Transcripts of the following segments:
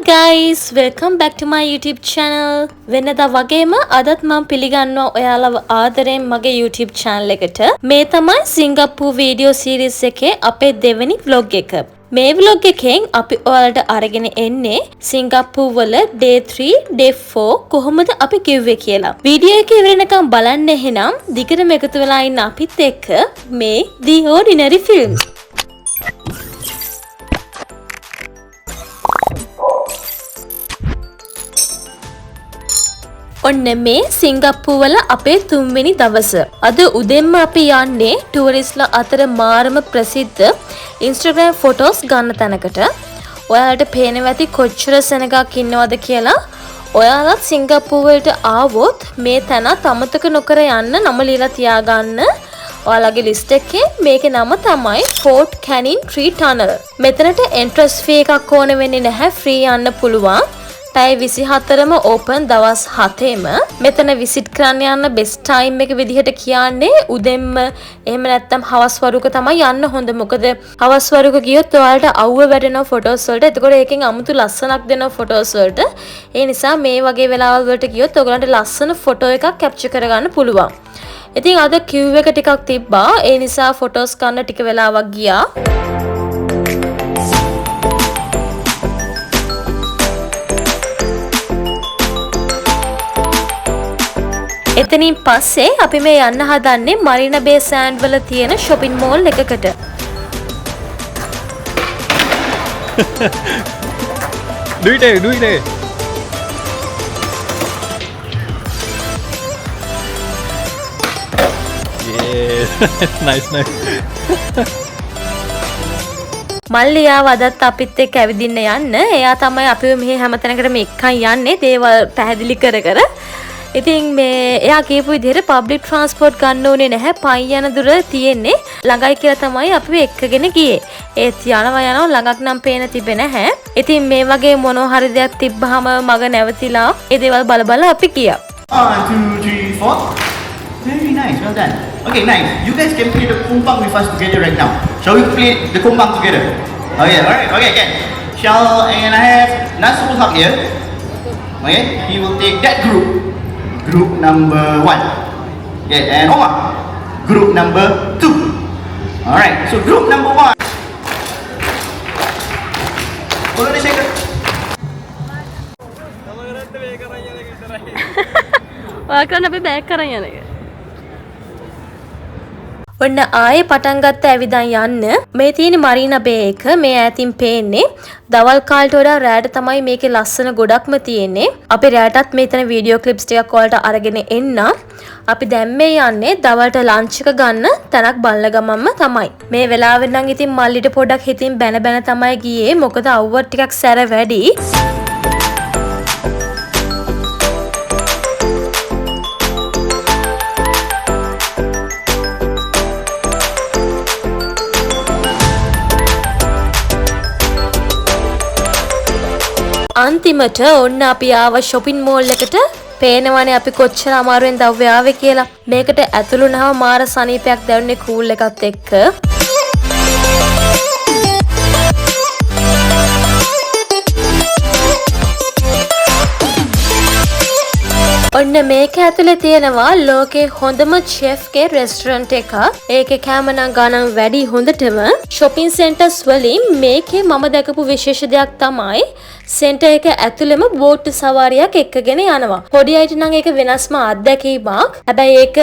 guys, welcome back to my YouTube channel. වෙනදා වගේම අදත් මම පිළිගන්නවා ඔයාලව ආදරෙන් මගේ YouTube channel එකට. මේ තමයි සිංගප්පූර් වීඩියෝ සීරීස් එකේ අපේ දෙවෙනි vlog එක. මේ vlog එකෙන් අපි ඔයාලට අරගෙන එන්නේ සිංගප්පූර් වල day 3 day 4 කොහොමද අපි කිව්වේ කියලා. වීඩියෝ එක ඉවර වෙනකම් බලන්න එහෙනම් දිගටම එකතු වෙලා ඉන්න අපිත් එක්ක මේ The Ordinary Films. ඔන්න මේ සිංගප්පූර් වල අපේ 3 වෙනි දවස. අද උදෙන්ම අපි යන්නේ ටූරිස්ට්ලා අතර මාරම ප්‍රසිද්ධ Instagram photos ගන්න තැනකට. ඔයාලට පේනවා ඇති කොච්චර සෙනගක් ඉන්නවද කියලා. ඔයාලත් සිංගප්පූර් වලට ආවොත් මේ තැනත් අමතක නොකර යන්න නම ලියලා තියාගන්න. ඔයාලගේ ලිස්ට් එකේ මේකේ නම තමයි Fort Canning Tree Tunnel. මෙතනට entrance fee එකක් ඕන වෙන්නේ නැහැ. free යන්න පුළුවන්. පැය 24ම ඕපන් දවස් 7ෙම මෙතන විසිට් කරන්න යන්න බෙස්ට් ටයිම් එක විදිහට කියන්නේ උදෙන්ම එහෙම නැත්නම් හවස් වරුක තමයි යන්න හොඳ. මොකද හවස් වරුක ගියොත් ඔයාලට අවුව වැටෙනවා ෆොටෝස් වලට. එතකොට ඒකෙන් අමුතු ලස්සනක් දෙනවා ෆොටෝස් වලට. ඒ නිසා මේ වගේ වෙලාවල් වලට ගියොත් ඔයගලන්ට ලස්සන ෆොටෝ එකක් කැප්චර් කරගන්න පුළුවන්. ඉතින් අද කිව් එක ටිකක් තිබ්බා. ඒ නිසා ෆොටෝස් ගන්න ටික වෙලාවක් ගියා. එතනින් පස්සේ අපි මේ යන්න හදන්නේ මරීනා බේ සෑන්ඩ් වල තියෙන shopping mall එකකට. do it. Yes. nice. මල්ලියාව අදත් අපිත් එක්ක ඇවිදින්න යන්න. එයා තමයි අපිව මෙහි හැමතැනකටම එක්කන් යන්නේ දේවල් පැහැදිලි කර. ඉතින් මේ එයා කියපු විදිහට පබ්ලික් ට්‍රාන්ස්පෝර්ට් ගන්න ඕනේ නැහැ. පයින් යන දුර තියෙන්නේ ළඟයි කියලා තමයි අපිව එක්කගෙන ගියේ. ඒත් යනවා ළඟක් නම් පේන තිබෙ නැහැ. ඉතින් මේ වගේ මොනවා හරි දෙයක් තිබ්බහම මග නැවතිලා ඒ දේවල් බල අපි ගියා. 1 2 3 4 Very nice, well done. Okay, nice. You guys can play the kumbang with us together right now. Shall we play the kumbang together? Oh yeah, alright. Okay, again. And I have Nasrul Haq here. Okay, he will take that group number 1. Okay, and Omar, group number 2. Alright, so group number 1. Follow the shaker. ඔයා කරන්න අපි bag කරන් යන එක. ඔන්න ආයේ පටන් ගත්ත ඇවිදන් යන්න. මේ තියෙන මරීනා බේ එක මේ ඈතින් පේන්නේ. දවල් කාලට වඩා රැට තමයි මේකේ ලස්සන ගොඩක්ම තියෙන්නේ. අපි රැටත් මේතන වීඩියෝ ක්ලිප්ස් ටිකක් ඔයාලට අරගෙන එන්න. අපි දැන් මේ යන්නේ දවල්ට ලන්ච් එක ගන්න තැනක් බලන ගමන්ම තමයි. මේ වෙලාවෙ නම් ඉතින් මල්ලිට පොඩක් හිතින් බැන තමයි ගියේ. මොකද අවුව ටිකක් සැර වැඩි. අන්තිමට ඔන්න අපි ආව shopping mall එකට. පේනවනේ අපි කොච්චර අමාරුවෙන් දව්වේ ආවේ කියලා. මේකට ඇතුළු වුණාම මාර සනීපයක් දැනුනේ කූල් එකත් එක්ක. ඔන්න මේක ඇතුලේ තියෙනවා ලෝකේ හොඳම chefගේ restaurant එක. ඒකේ කෑම නම් ගණන් වැඩි හොඳටම. shopping centers වලින් මේකේ මම දැකපු විශේෂ දෙයක් තමයි සෙන්ටර් එක ඇතුළෙම බෝට් සවාරියක් එක්කගෙන යනවා. පොඩි අයට නම් ඒක වෙනස්ම අත්දැකීමක්. හැබැයි ඒක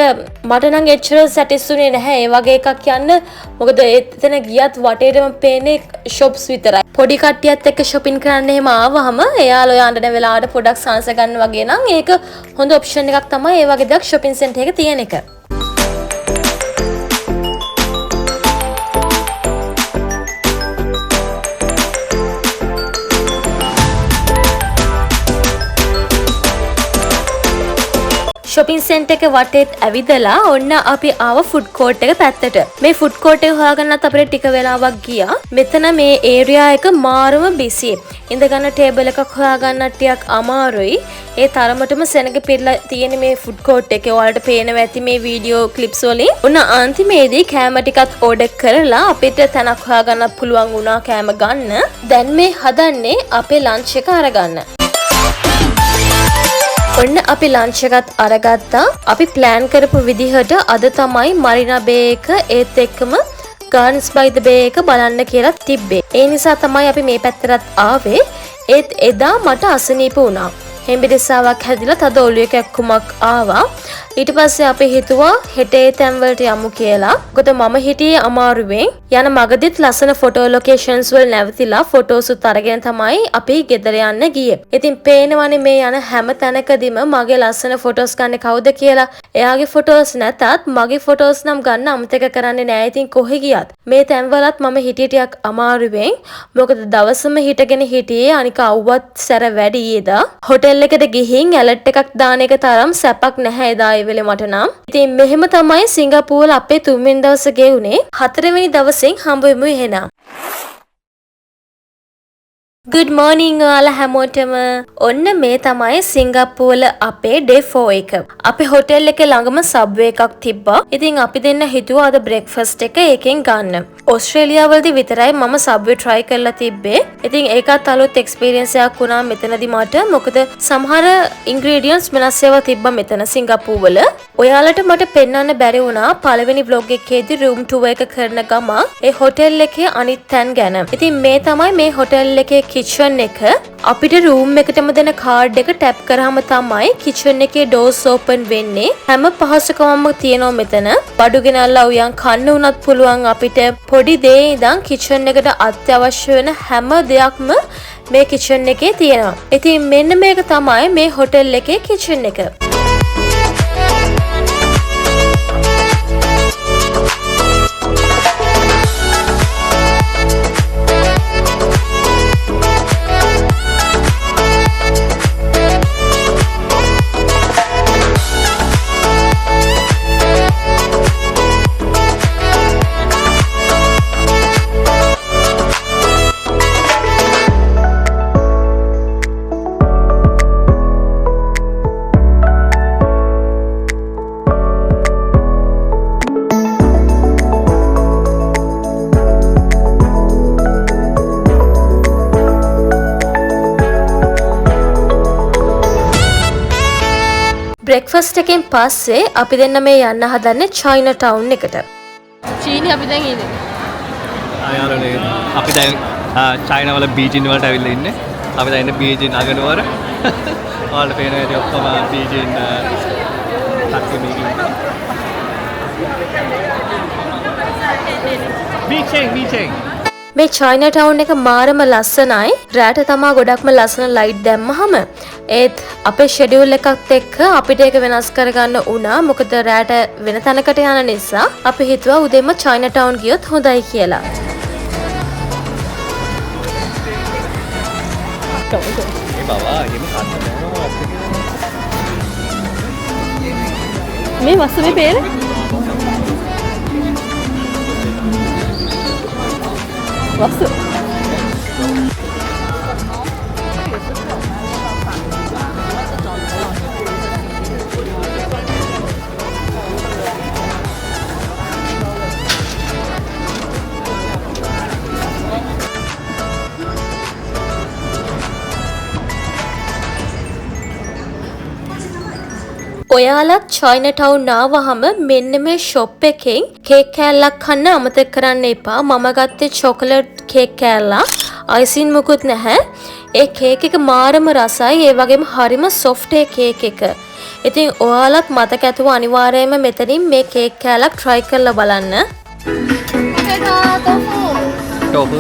මට නම් එච්චර සැටිස්ුනේ නැහැ. ඒ වගේ එකක් යන්න. මොකද එතන ගියත් වටේටම පේන්නේ shops විතරයි. පොඩි කට්ටියත් එක්ක shopping කරන්න එහෙම ආවහම එයාලා යන්න වෙලාවට පොඩක් සංස ගන්න වගේ නම් ඒක හොඳ ඔප්ෂන් එකක් තමයි ඒ වගේ දෙයක් shopping center එකේ තියෙන එක. shopping center එක වටේත් ඇවිදලා ඔන්න අපි ආව food court එක පැත්තට. මේ food court එක හොයාගන්නත් අපිට ටික වෙලාවක් ගියා. මෙතන මේ area එක මාරම busy. ඉඳ ගන්න table එකක් හොයාගන්න ටිකක් අමාරුයි. ඒ තරමටම සෙනග පිරලා තියෙන මේ food court එකේ ඔයාලට පේනවා ඇති මේ video clips වලින්. ඔන්න අන්තිමේදී කෑම ටිකත් order කරලා අපිට තැනක් හොයාගන්න පුළුවන් වුණා කෑම ගන්න. දැන් මේ හදන්නේ අපේ lunch එක අරගන්න. ඔන්න අපි ලන්ච් එකත් අරගත්තා. අපි ප්ලෑන් කරපු විදිහට අද තමයි මරිනා බේ එක ඒත් එක්කම ගාර්ඩන්ස් බයි ද බේ එක බලන්න කියලා තිබ්බේ. ඒ නිසා තමයි අපි මේ පැත්තට ආවේ. ඒත් එදා මට අසනීප වුණා. හෙම්බිරිස්සාවක් හැදිලා තද ඔළුවේ කැක්කුමක් ආවා. ඊට පස්සේ අපි හිතුවා හෙට ඒ තැන් වලට යමු කියලා. මොකද මම හිටියේ අමාරුවෙන්. යන මගදීත් ලස්සන ෆොටෝ ලොකේෂන්ස් වල නැවතිලා ෆොටෝස් උත් අරගෙන තමයි අපි ගෙදර යන්න ගියේ. ඉතින් පේනවනේ මේ යන හැම තැනකදීම මගේ ලස්සන ෆොටෝස් ගන්න කවුද කියලා. එයාගේ ෆොටෝස් නැතත් මගේ ෆොටෝස් නම් ගන්න අමතක කරන්නේ නෑ. ඉතින් කොහෙ ගියත් මේ තැන් වලත් මම හිටිය ටිකක් අමාරුවෙන්. මොකද දවසම හිටගෙන හිටියේ අනික අවුවත් සැර වැඩි ඊදා. හොටෙල් එකට ගිහින් ඇලර්ට් එකක් දාන එක තරම් සැපක් නැහැ එදා ඒ වෙලේ මට නම්. ඉතින් මෙහෙම තමයි සිංගප්පූරුවල අපේ 3 වෙනි දවසේ ගෙවුනේ. 4 වෙනි දවසෙන් හම්බ වෙමු එහෙනම්. Good morning ඔයාලා හැමෝටම. ඔන්න මේ තමයි සිංගප්පූරුවල අපේ day 4 එක. අපේ හොටෙල් එකේ ළඟම සබ්වේ එකක් තිබ්බා. ඉතින් අපි දෙන්න හිතුවා අද බ්‍රෙක්ෆාස්ට් එක ඒකෙන් ගන්න. ඕස්ට්‍රේලියාවලදී විතරයි මම සබ්වේ try කරලා තිබ්බේ. ඉතින් ඒකත් අලුත් එක්ස්පීරියන්ස් එකක් වුණා මෙතනදී මට. මොකද සමහර ingredients වෙනස් ඒවා තිබ්බා මෙතන සිංගප්පූරුවල. ඔයාලට මට පෙන්වන්න බැරි වුණා පළවෙනි vlog එකේදී room tour එක කරන ගමන් ඒ හොටෙල් එකේ අනිත් තැන් ගැන. ඉතින් මේ තමයි මේ හොටෙල් එකේ kitchen එක. අපිට room එකටම දෙන card එක tap කරාම තමයි kitchen එකේ doors open වෙන්නේ. හැම පහසුකමක්ම තියෙනවා මෙතන. බඩු ගෙනල්ලා උයන් කන්න උනත් පුළුවන් අපිට. පොඩි දේ ඉඳන් kitchen එකට අත්‍යවශ්‍ය වෙන හැම දෙයක්ම මේ kitchen එකේ තියෙනවා. ඉතින් මෙන්න මේක තමයි මේ හොටෙල් එකේ kitchen එක. බ්‍රෙක්ෆාස්ට් එකෙන් පස්සේ අපි දෙන්න මේ යන්න හදන්නේ චයිනා ටවුන් එකට. චීනි අපි දැන් ඉන්නේ. ආයාලනේ අපි දැන් චයිනා වල බීජින් වලට ඇවිල්ලා ඉන්නේ. අපි දැන් ඉන්නේ බීජින් අගනුවර. ඔයාලට පේනවා ඉතින් ඔක්කොම බීජින් ටක්කේ බීචෙන් මේ චයිනා ටවුන් එක මාරම ලස්සනයි. රැට තමා ගොඩක්ම ලස්සන ලයිට් දැම්මහම ඒත් අපේ ෂෙඩියුල් එකත් එක්ක අපිට ඒක වෙනස් කරගන්න වුණා. මොකද රැට වෙන තැනකට යන නිසා අපි හිතුවා උදේම චයිනා ටවුන් ගියොත් හොඳයි කියලා. මේ වස්තුවේ පේන්නේ වස්තු ඔයාලත් චයිනා ටවුන් ආවහම මෙන්න මේ ෂොප් එකෙන් කේක් කෑල්ලක් කන්න අමතක කරන්න එපා. මම ගත්තේ චොකලට් කේක් කෑල්ලක්. අයිසින් මුකුත් නැහැ. ඒ කේක් එක මාරම රසයි. ඒ වගේම හරිම සොෆ්ට් ඒ කේක් එක. ඉතින් ඔයාලත් මතක ඇතුව අනිවාර්යයෙන්ම මෙතනින් මේ කේක් කෑල්ලක් try කරලා බලන්න. tofu.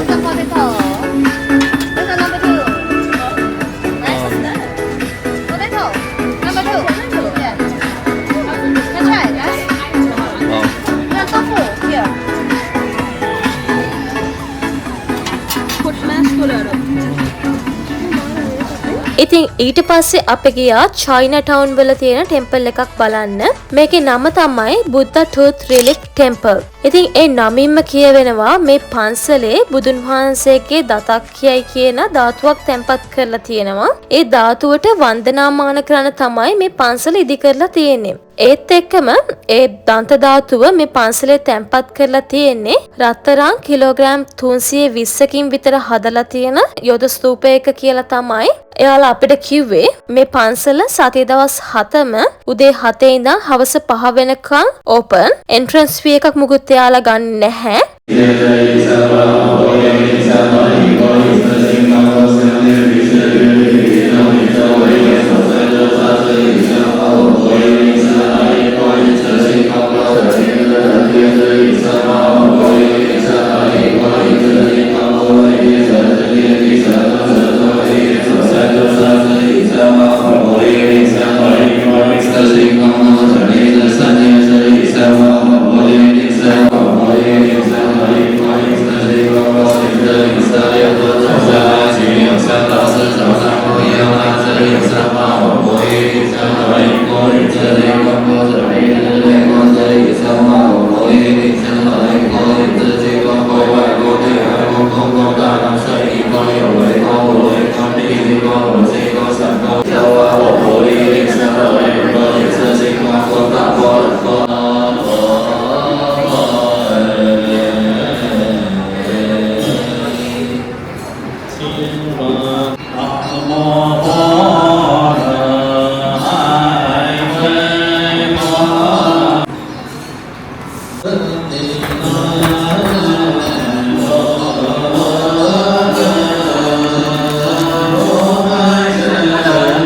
ඉතින් ඊට පස්සේ අපි ගියා චයිනා ටවුන් වල තියෙන ටෙම්පල් එකක් බලන්න. මේකේ නම තමයි බුද්ධ ටූත් රිලික් ටෙම්පල්. ඉතින් ඒ නමින්ම කියවෙනවා මේ පන්සලේ බුදුන් වහන්සේගේ දතක් කියයි කියන ධාතුවක් තැන්පත් කරලා තියෙනවා. ඒ ධාතුවට වන්දනාමාන කරන තමයි මේ පන්සල ඉදි කරලා තියෙන්නේ. ඒත් එක්කම ඒ දන්ත ධාතුව මේ පන්සලේ තැන්පත් කරලා තියෙන්නේ රත්තරන් කිලෝග්‍රෑම් 320කින් විතර හදලා තියෙන යොද ස්තූපයක කියලා තමයි එයාලා අපිට කිව්වේ. මේ පන්සල සතිය දවස් 7ම උදේ 7 ඉඳන් හවස 5 වෙනකන් ඕපන්. එන්ට්‍රන්ස් ෆී එකක් මුකුත් එයාලා ගන්න නැහැ.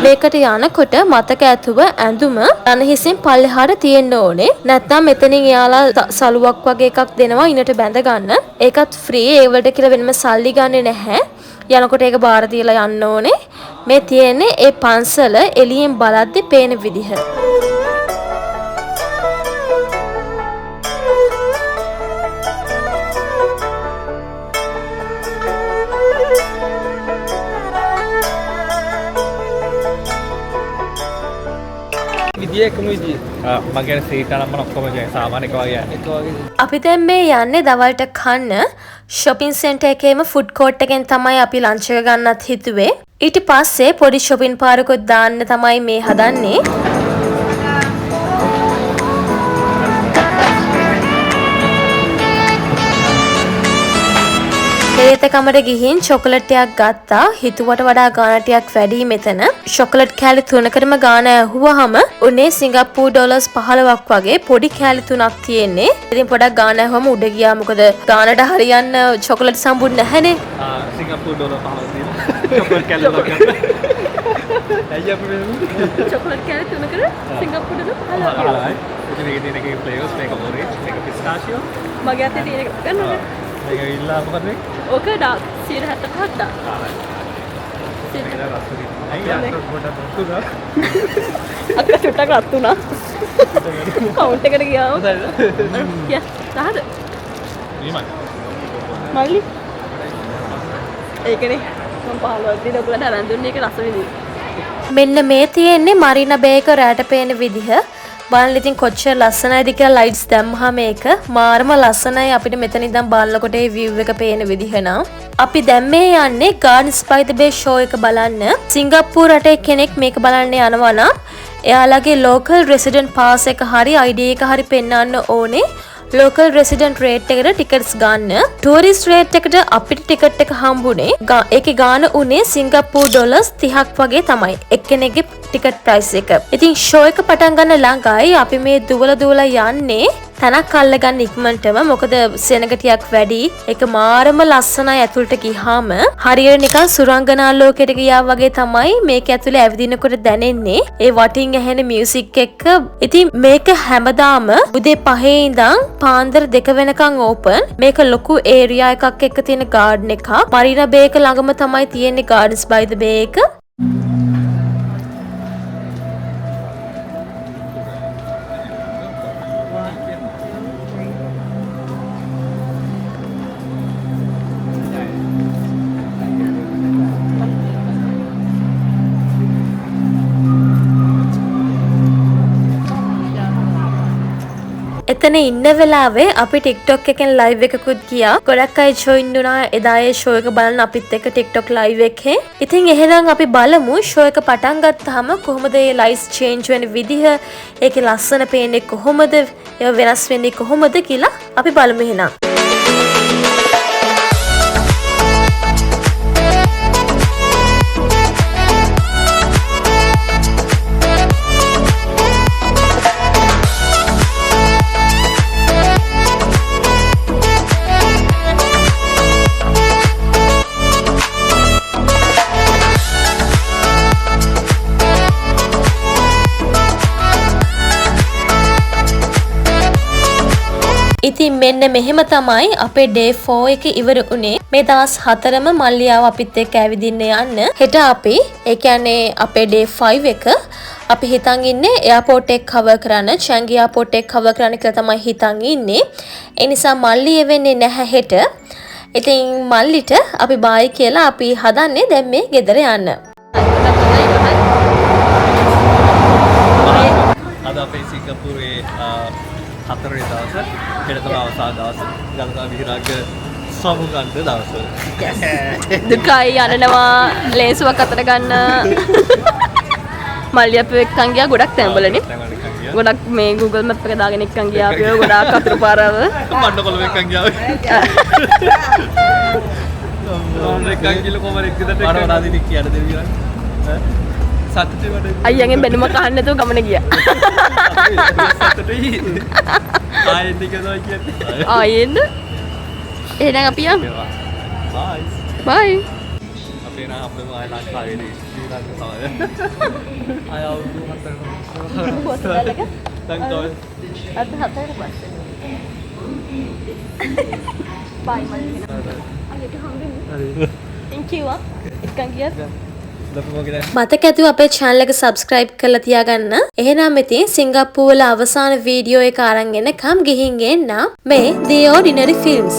මේකට යනකොට මතක ඇතුව ඇඳුම අනහිසින් පල්ලෙහාට තියෙන්න ඕනේ. නැත්නම් මෙතනින් එයාලා සලුවක් වගේ එකක් දෙනවා ඉනට බැඳ ගන්න. ඒකත් ෆ්‍රී. ඒ වලට කියලා වෙනම සල්ලි ගන්නෙ නැහැ. යනකොට ඒක බාර දීලා යන්න ඕනේ. මේ තියෙන්නේ ඒ පන්සල එළියෙන් බලද්දි පේන විදිහ. මගේ සීට නම් ඔක්කොම සාමාන්‍ය එක වගේ. අපි දැන් මේ යන්නේ දවල්ට කන්න shopping center එකේම food court එකෙන් තමයි අපි lunch එක ගන්නත් හිතුවේ. ඊට පස්සේ පොඩි shopping පාරකුත් දාන්න තමයි මේ හදන්නේ. හේතකමට ගිහින් චොකලට් එකක් ගත්තා. හිතුවට වඩා ගාණ ටිකක් වැඩි මෙතන. චොකලට් කෑලි 3කටම ගාණ ඇහුවාම උනේ සිංගප්පූර් ඩොලර්ස් 15ක් වගේ. පොඩි කෑලි 3ක් තියෙන්නේ. ඉතින් පොඩක් ගාණ ඇහුවම උඩ ගියා. මොකද ගාණට හරියන්න චොකලට් සම්බුත් නැහැනේ. සිංගප්පූර් ඩොලර් 15 තියෙන චොකලට් කෑලි ගන්න. ඇයි අපි මේ චොකලට් කෑලි 3කට සිංගප්පූර් ඩොලර් 15යි. ඉතින් මේකේ තියෙන එකේ ෆ්ලේවර්ස් මේක ඔරෙන්ජ් මේක පිස්තාචියෝ. මගේ අතේ තියෙන එක ගන්නද? මේක ඉල්ලා මොකද මේ? ඕක ඩාක් 175ක් ඩාක්. අක්ක චුට්ටක් රත් වුණා. කවුන්ට් එකට ගියාම. යා, රහද? මල්ලි. ඒකනේ මම 15ක් දින ඔයගලන්ට අරන් දුන්නේ ඒක රස විඳින්න. මෙන්න මේ තියෙන්නේ මරීනා බේ එක රැට පේන විදිහ. බලන්න ඉතින් කොච්චර ලස්සනයිද කියලා ලයිට්ස් දැම්මහම මේක මාරම ලස්සනයි. අපිට මෙතන ඉඳන් බලනකොට ඒ view එක පේන විදිහ නම් අපි දැන් මේ යන්නේ Gardens by the Bay show එක බලන්න. සිංගප්පූර් රටේ කෙනෙක් මේක බලන්න යනවා නම් එයාලගේ local resident pass එක හරි ID එක හරි පෙන්වන්න ඕනේ. local resident rate එකට ටිකට්ස් ගන්න. tourist rate එකට අපිට ටිකට් එක හම්බුනේ. ඒකේ ගාන උනේ සිංගප්පූර් ඩොලර්ස් 30ක් වගේ තමයි. එක්කෙනෙක්ගේ ටිකට් ප්‍රයිස් එක. ඉතින් ෂෝ එක පටන් ගන්න ළඟයි අපි මේ දුවලා යන්නේ තනක් අල්ලගන්න ඉක්මනටම. මොකද සෙනග ටිකක් වැඩි. ඒක මාරම ලස්සනයි. ඇතුළට ගියාම හරියට නිකන් සුරංගනා ලෝකෙට ගියා වගේ තමයි මේක ඇතුලේ ඇවිදිනකොට දැනෙන්නේ. ඒ වටින් ඇහෙන මියුසික් එක්ක. ඉතින් මේක හැමදාම උදේ 5 ඉඳන් පාන්දර 2 වෙනකන් ඕපන්. මේක ලොකු ඒරියා එකක් එක්ක තියෙන ගාඩන් එකක්. මරීනා බේ එක ළඟම තමයි තියෙන්නේ Gardens by the Bay එක. එතන ඉන්න වෙලාවේ අපි TikTok එකෙන් live එකකුත් ගියා. ගොඩක් අය join වුණා එදා ඒ show එක බලන්න අපිත් එක්ක TikTok live එකේ. ඉතින් එහෙනම් අපි බලමු show එක පටන් ගත්තාම කොහොමද ඒ lights change වෙන විදිහ, ඒකේ ලස්සන පේන්නේ කොහොමද, ඒව වෙනස් වෙන්නේ කොහොමද කියලා අපි බලමු එහෙනම්. ඉතින් මෙන්න මෙහෙම තමයි අපේ day 4 එක ඉවර උනේ. මේ දවස් 4ම මල්ලියාව අපිත් එක්ක ඇවිදින්න යන්න. හෙට අපි ඒ කියන්නේ අපේ day 5 එක අපි හිතන් ඉන්නේ එයාපෝට් එක cover කරන්න, චැන්ගි එයාපෝට් එක cover කරන්න කියලා තමයි හිතන් ඉන්නේ. ඒ නිසා මල්ලි එවෙන්නේ නැහැ හෙට. ඉතින් මල්ලිට අපි බායි කියලා අපි හදන්නේ දැන් මේ ගෙදර යන්න. අද අපේ සිංගප්පූරුවේ 4 වෙනි දවස, හෙට තමයි අවසාන දවස. ගල්ගා විහාරක සමුගන්න දවස. දුකයි යනවා ලේසුවක් අතට ගන්න. මල්ලි අපේ එක්කන් ගියා ගොඩක් තැන්වලනේ. ගොඩක් මේ Google Map එක දාගෙන එක්කන් ගියා අපි ගොඩාක් අතුරු පාරව. මණ්ඩකොළ එක්කන් ගියා. එක්කන් ගිහලා කොහමද එක්කදට වරවලාදී කියන දේ විතරයි. සතුටේ වැඩ. අයියන්ගෙන් බැනුම කහන්න නැතුව ගමන ගියා. සතුටේ. ආයෙත් නිකදෝ කියන්නේ. ආයෙත්. එහෙනම් අපි යමු. බයි. බයි. අපේ නම් අපේ ආය ලංකාවේදී ශ්‍රී ලංකාව තමයි. ආය අවුරුදු 4කට. පොස්ටලක ලංකාවේ. අද 4ට පස්සේ. බයි මල්ලි. අයියට හම්බෙන්නේ. හරි. thank you. එක්කන් ගියත් මතක ඇතුව අපේ channel එක subscribe කරලා තියාගන්න. එහෙනම් ඉතින් සිංගප්පූරු වල අවසාන වීඩියෝ එක අරන් එනකම් ගිහින් එන්න. මේ The Ordinary Films